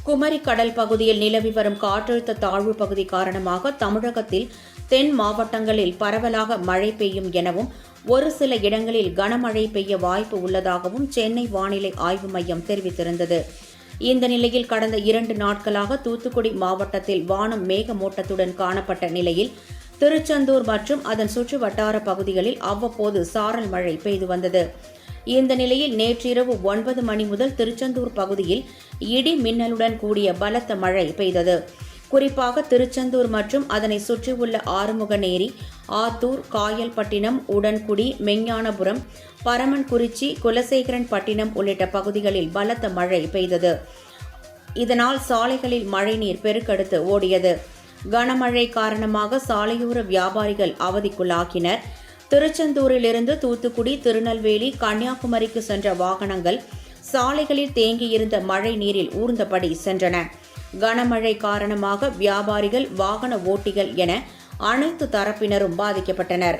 குமரி கடல் பகுதியில் நிலவி வரும் காற்றழுத்த தாழ்வு பகுதி காரணமாக தமிழகத்தில் தென் மாவட்டங்களில் பரவலாக மழை பெய்யும் எனவும் ஒரு சில இடங்களில் கனமழை பெய்ய வாய்ப்பு உள்ளதாகவும் சென்னை வானிலை ஆய்வு மையம் தெரிவித்திருந்தது. இந்த நிலையில் கடந்த 2 நாட்களாக தூத்துக்குடி மாவட்டத்தில் வானம் மேகமூட்டத்துடன் காணப்பட்ட நிலையில் திருச்செந்தூர் மற்றும் அதன் சுற்று வட்டார பகுதிகளில் அவ்வப்போது சாரல் மழை பெய்து வந்தது. இந்த நிலையில் நேற்றிரவு 9 மணி முதல் திருச்செந்தூர் பகுதியில் இடி மின்னலுடன் கூடிய பலத்த மழை பெய்தது. குறிப்பாக திருச்செந்தூர் மற்றும் அதனை சுற்றியுள்ள ஆறுமுகநேரி, ஆத்தூர், காயல்பட்டினம், உடன்குடி, மெஞ்ஞானபுரம், பரமன்குறிச்சி, குலசேகரன்பட்டினம் உள்ளிட்ட பகுதிகளில் பலத்த மழை பெய்தது. இதனால் சாலைகளில் மழைநீர் பெருக்கெடுத்து ஓடியது. கனமழை காரணமாக சாலையோர வியாபாரிகள் அவதிக்குள்ளாகினர். திருச்செந்தூரிலிருந்து தூத்துக்குடி, திருநெல்வேலி, கன்னியாகுமரிக்கு சென்ற வாகனங்கள் சாலைகளில் தேங்கியிருந்த மழை நீரில் ஊர்ந்தபடி சென்றன. கனமழை காரணமாக வியாபாரிகள், வாகன ஓட்டிகள் என அனைத்து தரப்பினரும் பாதிக்கப்பட்டனர்.